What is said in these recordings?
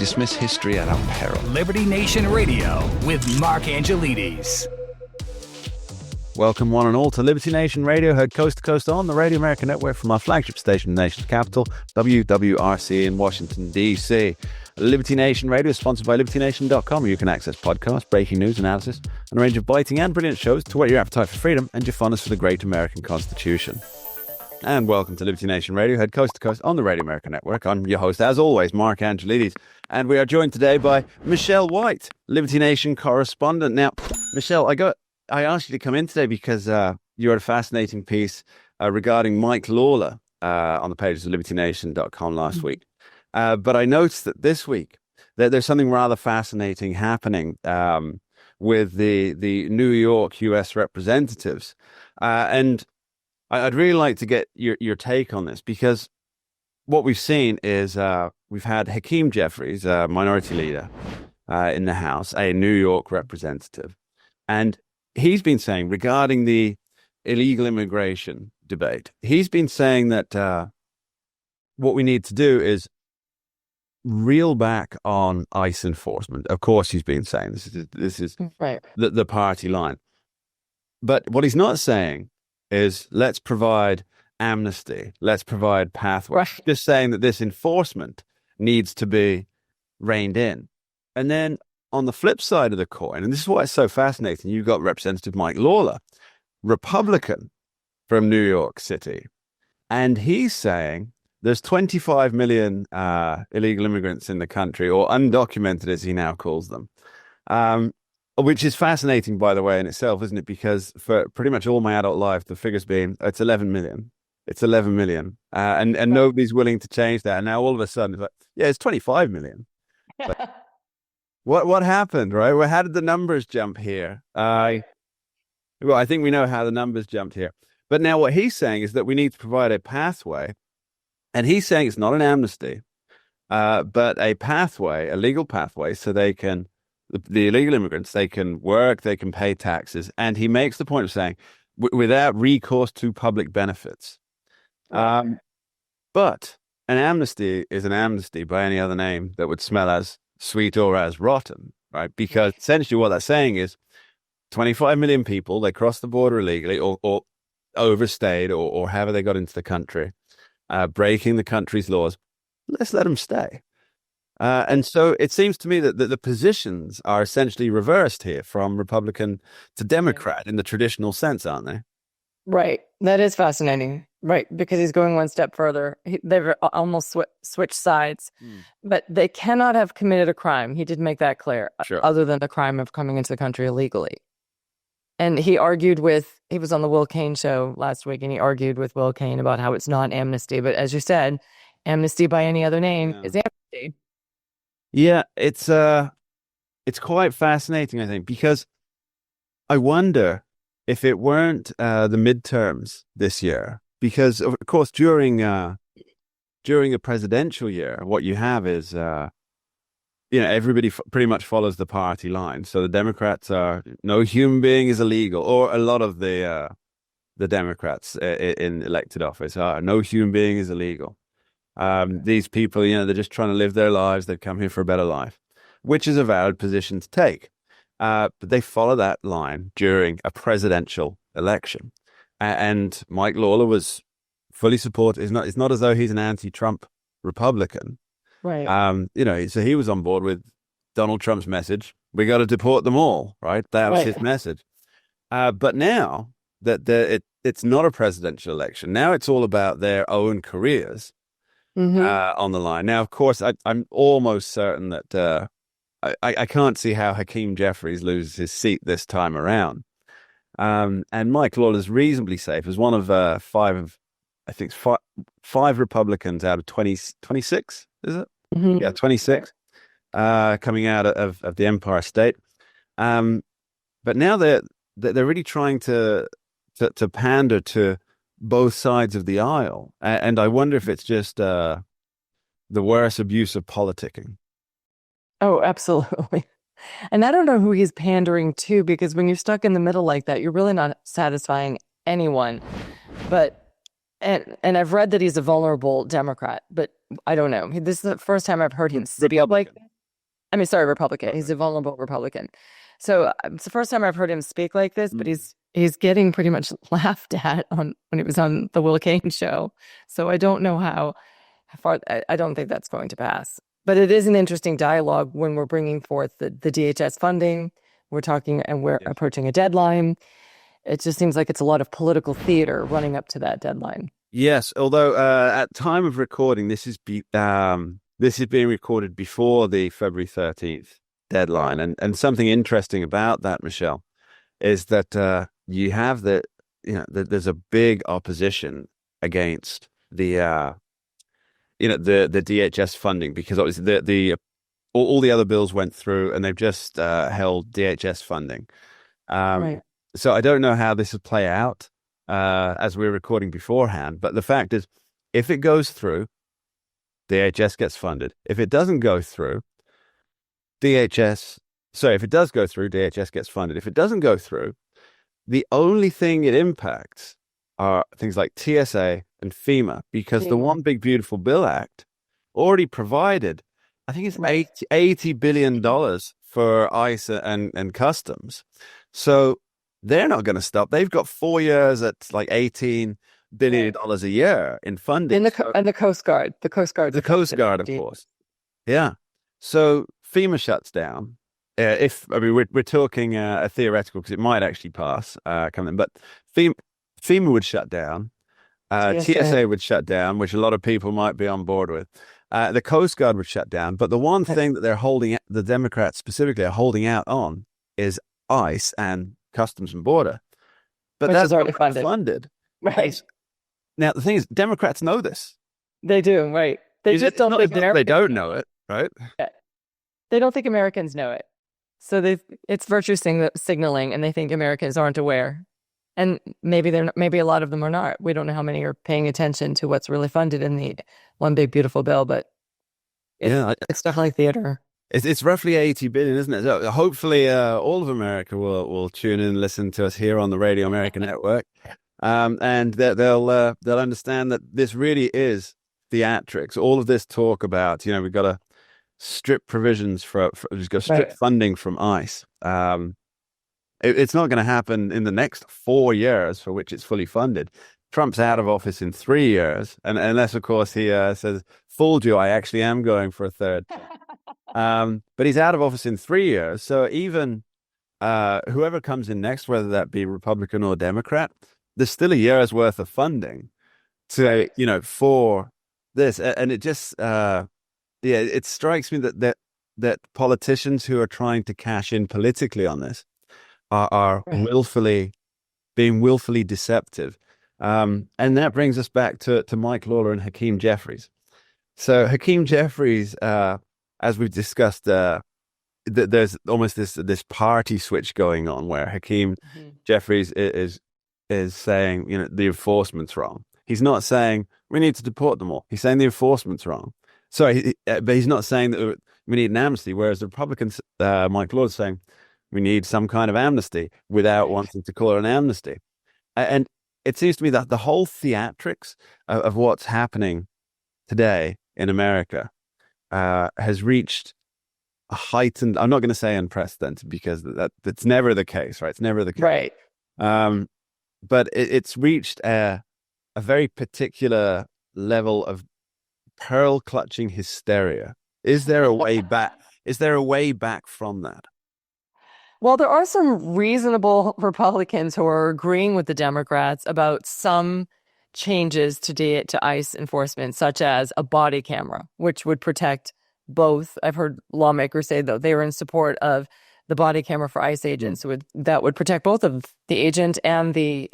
dismiss history at our peril. Liberty Nation Radio with Mark Angelides. Welcome one and all to Liberty Nation Radio, heard coast to coast on the Radio American Network from our flagship station, the nation's capital, WWRC in Washington, D.C. Liberty Nation Radio is sponsored by LibertyNation.com, where you can access podcasts, breaking news, analysis, and a range of biting and brilliant shows to whet your appetite for freedom and your fondness for the great American Constitution. And welcome to Liberty Nation Radio, heard coast to coast on the Radio American Network. I'm your host, as always, Mark Angelides, and we are joined today by Michele White, Liberty Nation correspondent. Now, Michele, I asked you to come in today because you wrote a fascinating piece regarding Mike Lawler on the pages of LibertyNation.com last week. But I noticed that this week that there's something rather fascinating happening with the New York U.S. representatives. And I'd really like to get your take on this, because what we've seen is we've had Hakeem Jeffries, minority leader in the House, a New York representative, and he's been saying regarding the illegal immigration debate, he's been saying that what we need to do is reel back on ICE enforcement. Of course, he's been saying this is right. the party line. But what he's not saying is let's provide amnesty, let's provide pathways. Right. Just saying that this enforcement needs to be reined in. And then on the flip side of the coin, and this is why it's so fascinating, you've got Representative Mike Lawler, Republican from New York City, and he's saying there's 25 million illegal immigrants in the country, or undocumented as he now calls them, which is fascinating, by the way, in itself, isn't it? Because for pretty much all my adult life, the figure's been, it's 11 million. It's 11 million. And nobody's willing to change that. And now all of a sudden, it's like, yeah, it's 25 million. But what happened, right? Well, how did the numbers jump here? Well, I think we know how the numbers jumped here. But now what he's saying is that we need to provide a pathway. And he's saying it's not an amnesty, but a pathway, a legal pathway, so they can, the illegal immigrants, they can work, they can pay taxes. And he makes the point of saying, without recourse to public benefits. But an amnesty is an amnesty by any other name that would smell as sweet or as rotten, right? Because essentially what they're saying is 25 million people, they crossed the border illegally or overstayed or however they got into the country, breaking the country's laws. Let's let them stay. And so it seems to me that the positions are essentially reversed here from Republican to Democrat in the traditional sense, aren't they? Right. That is fascinating. Right. Because he's going one step further. They've almost switched sides, but they cannot have committed a crime. He did make that clear, sure. Other than the crime of coming into the country illegally. And he was on the Will Cain show last week, and he argued with Will Cain about how it's not amnesty. But as you said, amnesty by any other name is amnesty. Yeah, it's quite fascinating, I think, because I wonder if it weren't the midterms this year, because of course during a presidential year, what you have is everybody pretty much follows the party line. So the Democrats are no human being is illegal, or a lot of the Democrats in elected office are no human being is illegal. These people, they're just trying to live their lives. They've come here for a better life, which is a valid position to take. But they follow that line during a presidential election. And Mike Lawler was fully supported. It's not as though he's an anti-Trump Republican. Right. So he was on board with Donald Trump's message. We got to deport them all, right? That was his message. But now that it's not a presidential election, now it's all about their own careers. On the line. Now, of course, I'm almost certain that I can't see how Hakeem Jeffries loses his seat this time around. And Mike Lawler's reasonably safe as one of five Republicans out of 26, is it? Mm-hmm. Yeah, 26 coming out of the Empire State. But now they're really trying to pander to both sides of the aisle. And I wonder if it's just the worst abuse of politicking. Oh, absolutely. And I don't know who he's pandering to, because when you're stuck in the middle like that, you're really not satisfying anyone. And I've read that he's a vulnerable Democrat, but I don't know. This is the first time I've heard him speak like that. I mean, sorry, Republican. He's a vulnerable Republican. So it's the first time I've heard him speak like this, but he's getting pretty much laughed at on when he was on the Will Kane show. So I don't know how far. I don't think that's going to pass. But it is an interesting dialogue when we're bringing forth the DHS funding. We're talking and we're approaching a deadline. It just seems like it's a lot of political theater running up to that deadline. Yes, although at time of recording, this is being recorded before the February 13th deadline, and something interesting about that, Michelle, is that you have there's a big opposition against the DHS funding, because obviously all the other bills went through and they've just held DHS funding. Right. So I don't know how this will play out as we're recording beforehand, but the fact is, if it goes through, DHS gets funded. If it doesn't go through, if it does go through, DHS gets funded. If it doesn't go through, the only thing it impacts are things like TSA and FEMA, because the One Big Beautiful Bill Act already provided, I think it's $80 billion for ICE and customs. So they're not going to stop. They've got 4 years at like $18 billion a year in funding. And the Coast Guard. The Coast Guard. The Coast Guard, of course. Yeah. So FEMA shuts down. We're talking a theoretical, because it might actually pass coming in, but FEMA would shut down. TSA would shut down, which a lot of people might be on board with. The Coast Guard would shut down. But the one thing that the Democrats specifically are holding out on is ICE and Customs and Border. But which that's is already funded. Right. Now, the thing is, Democrats know this. They do, right. They just don't think they don't know it, right? Yeah. They don't think Americans know it. So it's virtue signaling, and they think Americans aren't aware. And maybe a lot of them are not. We don't know how many are paying attention to what's really funded in the One Big Beautiful Bill, but it's definitely theater. It's roughly 80 billion, isn't it? So hopefully all of America will tune in and listen to us here on the Radio America Network. And they'll understand that this really is theatrics. All of this talk about, we've got to strip provisions we've got to strip funding from ICE. It's not going to happen in the next 4 years for which it's fully funded. Trump's out of office in 3 years, and unless, of course, he says, "Fooled you, I actually am going for a third." But he's out of office in 3 years, so even whoever comes in next, whether that be Republican or Democrat, there's still a year's worth of funding to for this, and it just it strikes me that politicians who are trying to cash in politically on this are being willfully deceptive. And that brings us back to Mike Lawler and Hakeem Jeffries. So Hakeem Jeffries, as we've discussed, there's almost this party switch going on where Hakeem Jeffries is saying, the enforcement's wrong. He's not saying we need to deport them all. He's saying the enforcement's wrong. Sorry, but he's not saying that we need an amnesty, whereas the Republicans, Mike Lawler, is saying we need some kind of amnesty without wanting to call it an amnesty. And it seems to me that the whole theatrics of what's happening today in America has reached a heightened, I'm not going to say unprecedented, because that's never the case, right? It's never the case. Right. But it's reached a very particular level of pearl clutching hysteria. Is there a way back? Is there a way back from that? Well, there are some reasonable Republicans who are agreeing with the Democrats about some changes to ICE enforcement, such as a body camera, which would protect both. I've heard lawmakers say, though, they were in support of the body camera for ICE agents. That would protect both of the agent and the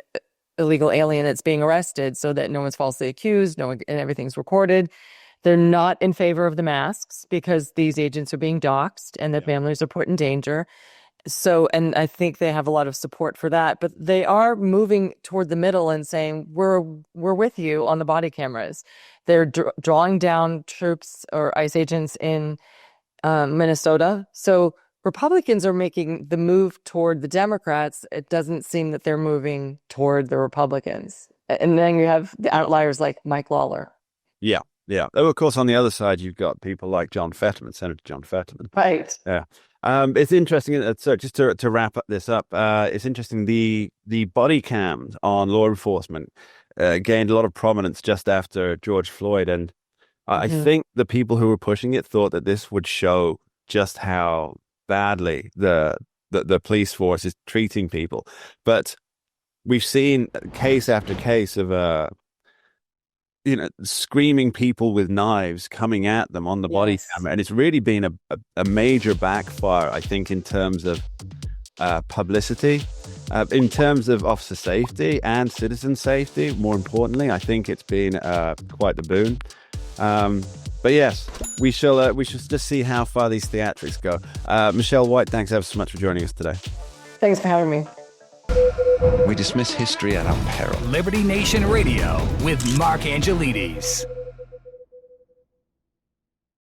illegal alien that's being arrested, so that no one's falsely accused, and everything's recorded. They're not in favor of the masks because these agents are being doxxed and their families are put in danger. So, and I think they have a lot of support for that, but they are moving toward the middle and saying, we're with you on the body cameras. They're drawing down troops or ICE agents in Minnesota. So Republicans are making the move toward the Democrats. It doesn't seem that they're moving toward the Republicans. And then you have the outliers like Mike Lawler. Yeah. Yeah. Oh, of course, on the other side, you've got people like John Fetterman, Senator John Fetterman. Right. Yeah. It's interesting. So just to wrap this up, it's interesting. The body cams on law enforcement gained a lot of prominence just after George Floyd, and I think the people who were pushing it thought that this would show just how badly the police force is treating people. But we've seen case after case of screaming people with knives coming at them on the body camera. And it's really been a major backfire, I think, in terms of publicity, in terms of officer safety and citizen safety. More importantly, I think it's been quite the boon. But yes, we shall just see how far these theatrics go. Michele White, thanks ever so much for joining us today. Thanks for having me. We dismiss history at our peril. Liberty Nation Radio with Mark Angelides.